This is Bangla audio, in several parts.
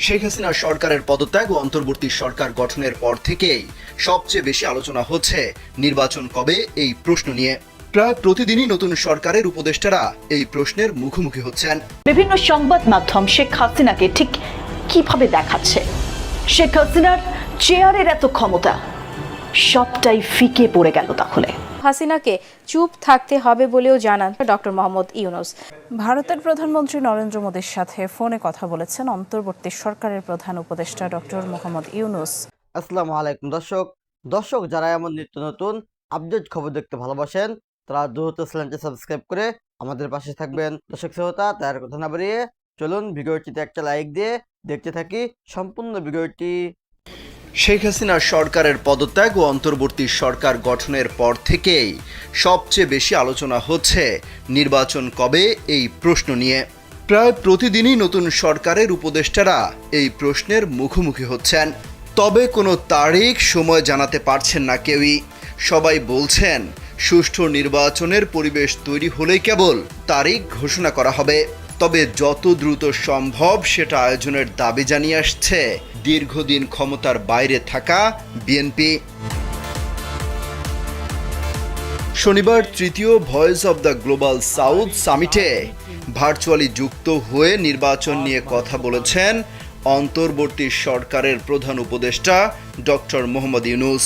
শেখ হাসিনা সরকারের পদত্যাগ ও অন্তর্বর্তী সরকার গঠনের পর থেকেই সবচেয়ে বেশি আলোচনা হচ্ছে নির্বাচন কবে এই প্রশ্ন নিয়ে। প্রায় প্রতিদিনই নতুন সরকারের উপদেষ্টারা এই প্রশ্নের মুখোমুখি হচ্ছেন। বিভিন্ন সংবাদ মাধ্যম শেখ হাসিনাকে ঠিক কিভাবে দেখাচ্ছে? শেখ হাসিনার চেয়ারের এত ক্ষমতা সবটাই ফিকে পড়ে গেল তাহলে। হাসিনাকে চুপ থাকতে হবে বলেও জানান ডক্টর মোহাম্মদ ইউনূস। ভারতের প্রধানমন্ত্রী নরেন্দ্র মোদীর সাথে ফোনে কথা বলেছেন অন্তর্বর্তী সরকারের প্রধান উপদেষ্টা ডক্টর মোহাম্মদ ইউনূস। আসসালামু আলাইকুম দর্শক যারা এমন নিত্য নতুন আপডেট খবর দেখতে ভালোবাসেন তারা দ্রুত চ্যানেলটি সাবস্ক্রাইব করে আমাদের পাশে থাকবেন। দর্শক শ্রোতা, তার কথা না বাড়িয়ে চলুন ভিডিওটিতে একটা লাইক দিয়ে দেখতে থাকি সম্পূর্ণ ভিডিওটি। শেখ হাসিনা সরকারের পদত্যাগ ও অন্তর্বর্তী সরকার গঠনের পর থেকেই সবচেয়ে বেশি আলোচনা হচ্ছে নির্বাচন কবে এই প্রশ্ন নিয়ে। প্রায় প্রতিদিনই নতুন সরকারের উপদেষ্টারা এই প্রশ্নের মুখোমুখি হচ্ছেন। তবে কোনো তারিখ সময় জানাতে পারছেন না কেউই। সবাই বলছেন সুষ্ঠু নির্বাচনের পরিবেশ তৈরি হলেই কেবল তারিখ ঘোষণা করা হবে। তবে যত দ্রুত সম্ভব সেটা আয়োজনের দাবি জানিয়ে আসছে দীর্ঘদিন ক্ষমতার বাইরে থাকা বিএনপি। শনিবার তৃতীয় Voice of the Global South সামিটে ভার্চুয়ালি যুক্ত হয়ে নির্বাচন নিয়ে কথা বলেছেন অন্তর্বর্তী সরকারের প্রধান উপদেষ্টা ডক্টর মোহাম্মদ ইউনূস।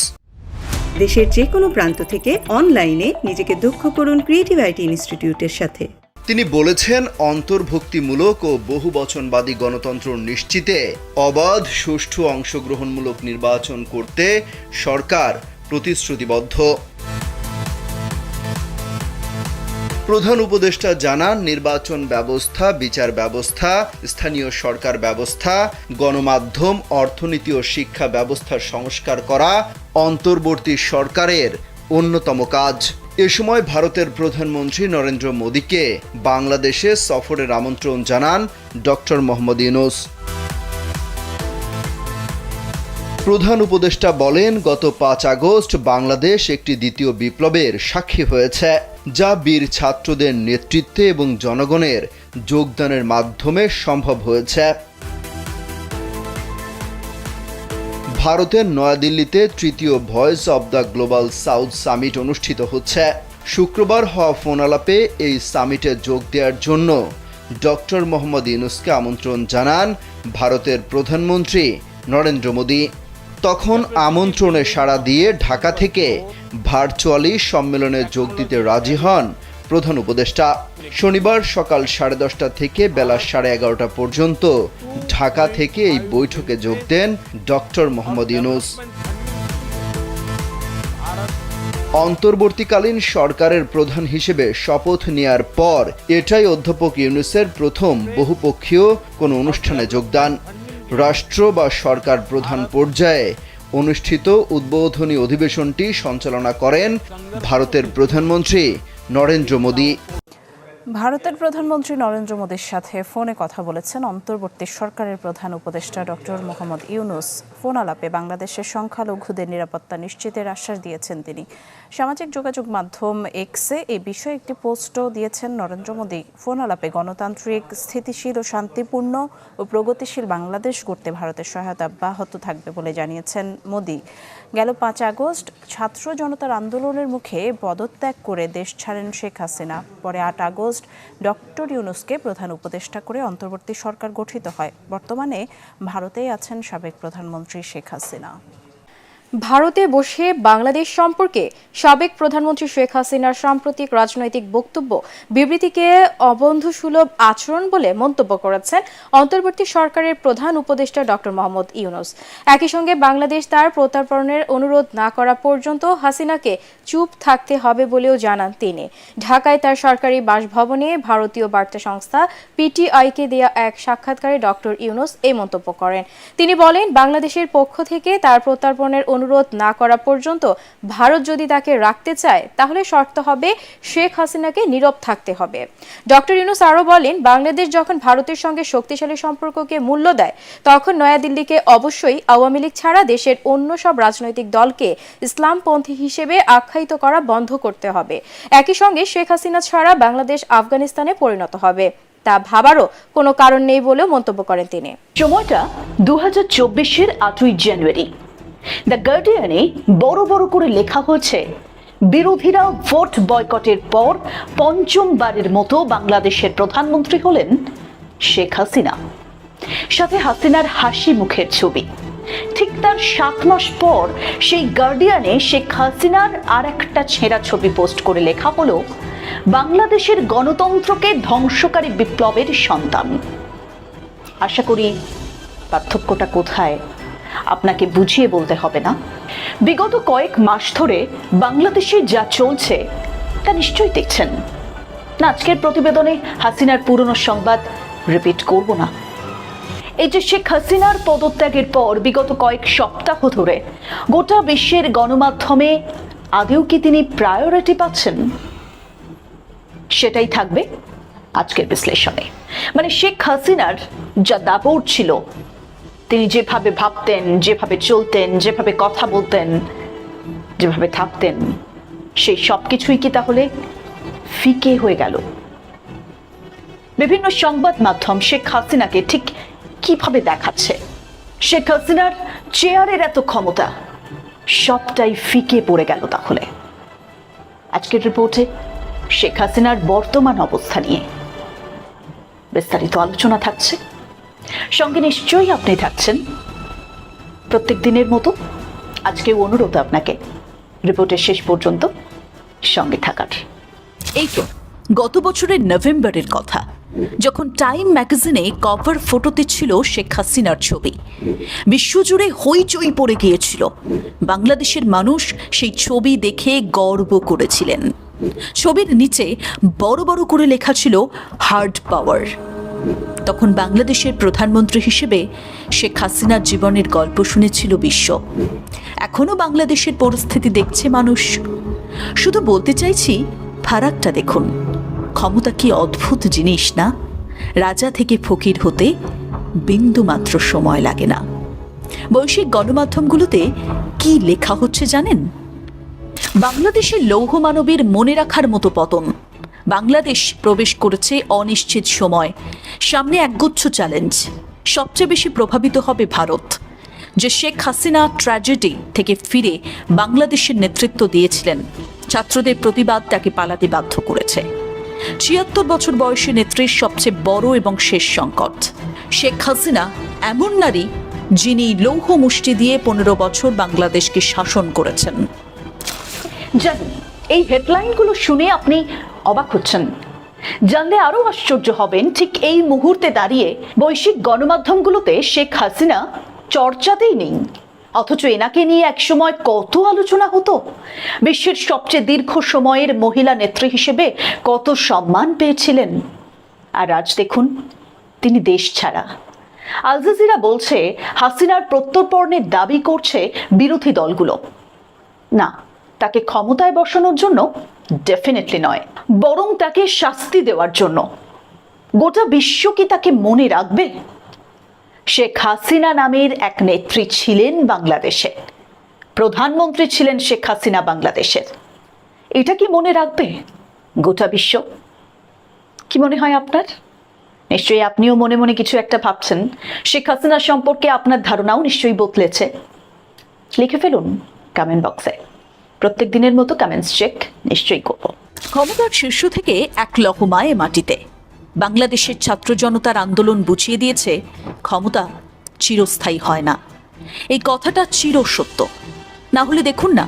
দেশের যে কোনো প্রান্ত থেকে অনলাইনে নিজেকে দক্ষ করুন ক্রিয়েটিভ আইটি ইনস্টিটিউটের সাথে। তিনি বলেছেন অন্তর্ভুক্তিমূলক ও বহুবচনবাদী গণতন্ত্র নিশ্চিতে অবাধ সুষ্ঠু অংশগ্রহণমূলক নির্বাচন করতে সরকার প্রতিশ্রুতিবদ্ধ। প্রধান উপদেষ্টা জানান, নির্বাচন ব্যবস্থা, বিচার ব্যবস্থা, স্থানীয় সরকার ব্যবস্থা, গণমাধ্যম, অর্থনীতি ও শিক্ষা ব্যবস্থার সংস্কার করা অন্তর্বর্তী সরকারের অন্যতম কাজ। এ সময় ভারতের প্রধানমন্ত্রী নরেন্দ্র মোদীকে বাংলাদেশে সফরের আমন্ত্রণ জানান ডক্টর মোহাম্মদ ইউনূস। প্রধান উপদেষ্টা বলেন, গত 5 আগস্ট বাংলাদেশ একটি দ্বিতীয় বিপ্লবের সাক্ষী হয়েছে, যা বীর ছাত্রদের নেতৃত্বে এবং জনগণের যোগদানের মাধ্যমে সম্ভব হয়েছে। ভারতের নয়াদিল্লিতে তৃতীয় Voice of the Global south summit অনুষ্ঠিত হচ্ছে। শুক্রবার হওয়া ফোন আলাপে এই সামিটে যোগ দেওয়ার জন্য ডক্টর মোহাম্মদ ইউনূসকে আমন্ত্রণ জানান ভারতের প্রধানমন্ত্রী নরেন্দ্র মোদী। তখন আমন্ত্রণে সাড়া দিয়ে ঢাকা থেকে ভার্চুয়ালি সম্মেলনে যোগ দিতে রাজি হন প্রধান উপদেষ্টা। শনিবার সকাল 10:30 থেকে বেলা 11:30 পর্যন্ত ঢাকা থেকে এই বৈঠকে যোগ দেন ডক্টর মোহাম্মদ ইউনূস। অন্তর্বর্তীকালীন সরকারের প্রধান হিসেবে শপথ নেয়ার পর এটাই অধ্যাপক ইউনূসের প্রথম বহুপক্ষীয় কোনো অনুষ্ঠানে যোগদান। রাষ্ট্র বা সরকার প্রধান পর্যায়ে অনুষ্ঠিত উদ্বোধনী অধিবেশনটি সঞ্চালনা করেন ভারতের প্রধানমন্ত্রী নরেন্দ্র মোদী। ভারতের প্রধানমন্ত্রী নরেন্দ্র মোদীর সাথে ফোনে কথা বলেছেন অন্তর্বর্তী সরকারের প্রধান উপদেষ্টা ডক্টর মোহাম্মদ ইউনূস। ফোন আলাপে বাংলাদেশের সংখ্যালঘুদের নিরাপত্তা নিশ্চিতের আশ্বাস দিয়েছেন তিনি। সামাজিক যোগাযোগ মাধ্যম এক্সে এই বিষয়ে একটি পোস্টও দিয়েছেন নরেন্দ্র মোদী। ফোন আলাপে গণতান্ত্রিক, স্থিতিশীল ও শান্তিপূর্ণ ও প্রগতিশীল বাংলাদেশ গড়তে ভারতের সহায়তা অব্যাহত থাকবে বলে জানিয়েছেন মোদী। গেল 5 আগস্ট ছাত্র জনতার আন্দোলনের মুখে পদত্যাগ করে দেশ ছাড়েন শেখ হাসিনা। পরে 8 আগস্ট ডক্টর ইউনূসকে প্রধান উপদেষ্টা করে অন্তর্বর্তী সরকার গঠিত হয়। বর্তমানে ভারতেই আছেন সাবেক প্রধানমন্ত্রী শেখ হাসিনা। ভারতে বসে বাংলাদেশ সম্পর্কে সাবেক প্রধানমন্ত্রী শেখ হাসিনার সাম্প্রতিক রাজনৈতিক বক্তব্য বিবৃতিকে অবন্ধুসুলভ আচরণ বলে মন্তব্য করেছেন অন্তর্বর্তী সরকারের প্রধান উপদেষ্টা ডক্টর মোহাম্মদ ইউনূস। একই সঙ্গে বাংলাদেশ তার প্রত্যর্পণের অনুরোধ না করা পর্যন্ত হাসিনাকে চুপ থাকতে হবে বলেও জানান তিনি। ঢাকায় তার সরকারি বাসভবনে ভারতীয় বার্তা সংস্থা পিটিআইকে দেয়া এক সাক্ষাৎকারে ডক্টর ইউনূস এই মন্তব্য করেন। তিনি বলেন, বাংলাদেশের পক্ষ থেকে তার প্রত্যর্পণের অনুরোধ না করা পর্যন্ত ভারত যদি তাকে রাখতে চায় তাহলে শর্ত হবে শেখ হাসিনাকে নীরব থাকতে হবে। ডক্টর ইউনূস আরও বলেন, বাংলাদেশ যখন ভারতের সঙ্গে শক্তিশালী সম্পর্ককে মূল্য দেয় তখন নয়াদিল্লিকে অবশ্যই আওয়ামী লীগ ছাড়া দেশের অন্য সব রাজনৈতিক দলকে ইসলামপন্থী হিসেবে আখ্যায়িত করা বন্ধ করতে হবে। একই সঙ্গে শেখ হাসিনা ছাড়া বাংলাদেশ আফগানিস্তানে পরিণত হবে। তা ভাবারও কোনো কারণ নেই বলেও মন্তব্য করেন তিনি। সময়টা 2024-এর 8ই জানুয়ারি। দ্য গার্ডিয়ানে বড় বড় করে লেখা হয়েছে, বিরোধীরা ভোট বয়কটের পর পঞ্চমবারের মতো বাংলাদেশের প্রধানমন্ত্রী হলেন শেখ হাসিনা। সাথে হাসিনার হাসি মুখের ছবি। ঠিক তার 7 মাস পর সেই গার্ডিয়ানে শেখ হাসিনার আর একটা ছেঁড়া ছবি পোস্ট করে লেখা হলো, বাংলাদেশের গণতন্ত্রকে ধ্বংসকারী বিপ্লবের সন্তান। আশা করি পার্থক্যটা কোথায় আপনাকে বুঝিয়ে বলতে হবে না। বিগত কয়েক মাস ধরে বাংলাদেশে যা চলছে তা নিশ্চয়ই দেখছেন না। আজকের প্রতিবেদনে হাসিনার পুরনো সংবাদ রিপিট করব না। এই যে শেখ হাসিনার পদত্যাগের পর বিগত কয়েক সপ্তাহ ধরে গোটা বিশ্বের গণমাধ্যমে আদৌ কি তিনি প্রায়োরিটি পাচ্ছেন, সেটাই থাকবে আজকের বিশ্লেষণে। মানে শেখ হাসিনার যা দাপট ছিল, তিনি যেভাবে ভাবতেন, যেভাবে চলতেন, যেভাবে কথা বলতেন, যেভাবে থাকতেন, সেই সব কিছুই কি তাহলে ফিকে হয়ে গেল? বিভিন্ন সংবাদ মাধ্যম শেখ হাসিনাকে ঠিক কিভাবে দেখাচ্ছে? শেখ হাসিনার চেয়ারের এত ক্ষমতা, সবটাই ফিকে পড়ে গেল তাহলে? আজকের রিপোর্টে শেখ হাসিনার বর্তমান অবস্থা নিয়ে বিস্তারিত আলোচনা থাকছে। সঙ্গে নিশ্চয়ই আপনি থাকছেন প্রত্যেক দিনের মতো। আজকেও অনুরোধ আপনাকে রিপোর্টের শেষ পর্যন্ত সঙ্গে থাকার। এই তো গত বছরের নভেম্বরের কথা, যখন টাইম ম্যাগাজিনে কভার ফটোতে ছিল শেখ হাসিনার ছবি। বিশ্বজুড়ে হইচই পড়ে গিয়েছিল। বাংলাদেশের মানুষ সেই ছবি দেখে গর্ব করেছিলেন। ছবির নিচে বড় বড় করে লেখা ছিল হার্ড পাওয়ার। তখন বাংলাদেশের প্রধানমন্ত্রী হিসেবে শেখ হাসিনার জীবনের গল্প শুনেছিল বিশ্ব। এখনো বাংলাদেশের পরিস্থিতি দেখছে মানুষ। শুধু বলতে চাইছি, ফারাকটা দেখুন। ক্ষমতা কি অদ্ভুত জিনিস না? রাজা থেকে ফকির হতে বিন্দু মাত্র সময় লাগে না। বৈশ্বিক গণমাধ্যমগুলোতে কি লেখা হচ্ছে জানেন? বাংলাদেশের লৌহ মানবীর মনে রাখার মতো পতন। বাংলাদেশ প্রবেশ করেছে অনিশ্চিত সময়। সামনে একগুচ্ছ চ্যালেঞ্জ। সবচেয়ে বেশি প্রভাবিত হবে ভারত, যে শেখ হাসিনা ট্র্যাজেডি থেকে ফিরে বাংলাদেশের নেতৃত্ব দিয়েছিলেন। ছাত্রদের প্রতিবাদ তাকে পালাতে বাধ্য করেছে। ৭৬ বছর বয়সী নেত্রীর সবচেয়ে বড় এবং শেষ সংকট। শেখ হাসিনা এমন নারী যিনি লৌহ মুষ্টি দিয়ে 15 বছর বাংলাদেশকে শাসন করেছেন। জানেন, এই হেডলাইনগুলো শুনে আপনি অবাক হচ্ছেন। জানলে আরো আশ্চর্য হবেন, ঠিক এই মুহূর্তে দাঁড়িয়ে বৈশ্বিক গণমাধ্যমগুলোতে শেখ হাসিনা চর্চাতেই নেই। অথচ এনাকে নিয়ে একসময় কত আলোচনা হতো। বিশ্বের সবচেয়ে দীর্ঘ সময়ের মহিলা নেত্রী হিসেবে কত সম্মান পেয়েছিলেন। আর আজ দেখুন, তিনি দেশ ছাড়া। আল জাজিরা বলছে হাসিনার প্রত্যর্পণের দাবি করছে বিরোধী দলগুলো। না, তাকে ক্ষমতায় বসানোর জন্য ডেফিনেটলি নয়, বরং তাকে শাস্তি দেওয়ার জন্য। গোটা বিশ্ব কি তাকে মনে রাখবে? শেখ হাসিনা নামের এক নেত্রী ছিলেন বাংলাদেশে, প্রধানমন্ত্রী ছিলেন শেখ হাসিনা বাংলাদেশের। এটা কি মনে রাখবে গোটা বিশ্ব? কি মনে হয় আপনার? নিশ্চয়ই আপনিও মনে মনে কিছু একটা ভাবছেন। শেখ হাসিনা সম্পর্কে আপনার ধারণাও নিশ্চয়ই বদলেছে। লিখে ফেলুন কমেন্ট বক্সে। প্রত্যেক দিনের মতো কমেন্টস চেক নিশ্চয়ই করব। ক্ষমতার শীর্ষ থেকে এক লহমায় মাটিতে। বাংলাদেশের ছাত্র জনতার আন্দোলন বুঝিয়ে দিয়েছে, ক্ষমতা চিরস্থায়ী হয় না। এই কথাটা চিরসত্য। না হলে দেখুন না,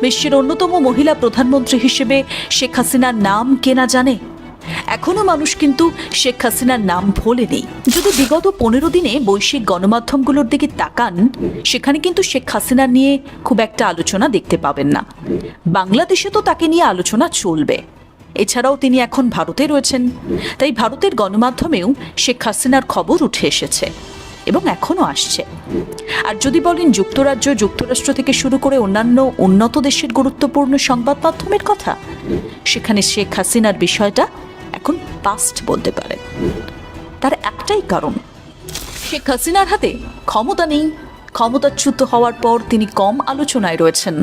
বিশ্বের অন্যতম মহিলা প্রধানমন্ত্রী হিসেবে শেখ হাসিনার নাম কে না জানে। এখনো মানুষ কিন্তু শেখ হাসিনার নাম ভোলেনি। যদি বিগত 15 দিনে বৈশ্বিক গণমাধ্যমগুলোর দিকে তাকান, সেখানে কিন্তু শেখ হাসিনা নিয়ে খুব একটা আলোচনা দেখতে পাবেন না। বাংলাদেশে তো তাকে নিয়ে আলোচনা চলবে। এছাড়াও তিনি এখন ভারতে রয়েছেন, তাই ভারতের গণমাধ্যমেও শেখ হাসিনার খবর উঠে এসেছে এবং এখনো আসছে। আর যদি বলেন যুক্তরাজ্য, যুক্তরাষ্ট্র থেকে শুরু করে অন্যান্য উন্নত দেশের গুরুত্বপূর্ণ সংবাদ মাধ্যমের কথা, সেখানে শেখ হাসিনার বিষয়টা এখন পাস্ট বলতে পারেন। তার একটাই কারণ, শেখ হাসিনার হাতে ক্ষমতা নেই, ক্ষমতাচ্যুত হওয়ার পর তিনি কম আলোচনায় রয়েছেন।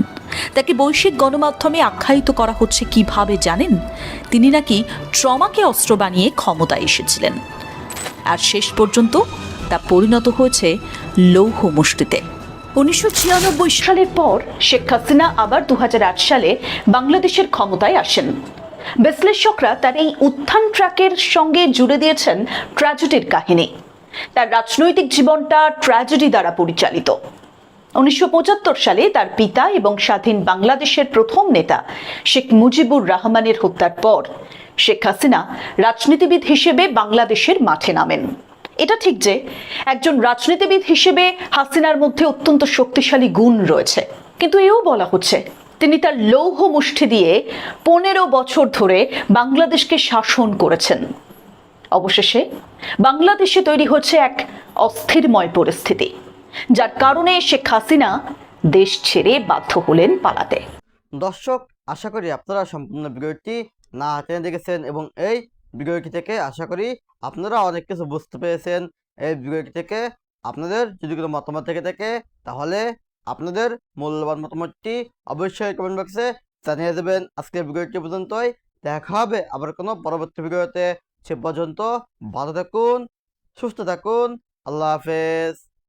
তাকে বৈশ্বিক গণমাধ্যমে আখ্যায়িত করা হচ্ছে কিভাবে জানেন? তিনি নাকি ট্রমাকে অস্ত্র বানিয়ে ক্ষমতায় এসেছিলেন, আর শেষ পর্যন্ত তা পরিণত হয়েছে লৌহ মুষ্টিতে। 1996 সালের পর শেখ হাসিনা আবার 2008 সালে বাংলাদেশের ক্ষমতায় আসেন। বিশ্লেষকরা তার এই উত্থান ট্র্যাকের সঙ্গে জুড়ে দিয়েছেন ট্র্যাজেডির কাহিনী। তার রাজনৈতিক জীবনটা ট্র্যাজেডি দ্বারা পরিচালিত। 1975 সালে তার পিতা এবং স্বাধীন বাংলাদেশের প্রথম নেতা শেখ মুজিবুর রহমানের হত্যার পর শেখ হাসিনা রাজনীতিবিদ হিসেবে বাংলাদেশের মাঠে নামেন। এটা ঠিক যে একজন রাজনীতিবিদ হিসেবে হাসিনার মধ্যে অত্যন্ত শক্তিশালী গুণ রয়েছে, কিন্তু এও বলা হচ্ছে তিনি তার লৌহ মুষ্টি দিয়ে 15 বছর ধরে বাংলাদেশকে শাসন করেছেন। অবশেষে বাংলাদেশে তৈরি হচ্ছে এক অস্থিরময় পরিস্থিতি, যার কারণে শেখ হাসিনা দেশ ছেড়ে বাধ্য হলেন পালাতে। দর্শক, আশা করি আপনারা সম্পূর্ণ ভিডিওটি না টেনে দেখেছেন এবং এই ভিডিওটি থেকে আশা করি আপনারা অনেক কিছু বুঝতে পেরেছেন। এই ভিডিওটি থেকে আপনাদের যদি কোনো মতামত থেকে থাকে তাহলে আপনাদের মূল্যবান মতামতটি অবশ্যই কমেন্ট বক্সে জানিয়ে দেবেন। আজকের ভিডিওটি পর্যন্তই, দেখা হবে আবার কোনো পরবর্তী ভিডিওতে। সে পর্যন্ত ভালো থাকুন, সুস্থ থাকুন, আল্লাহ হাফেজ।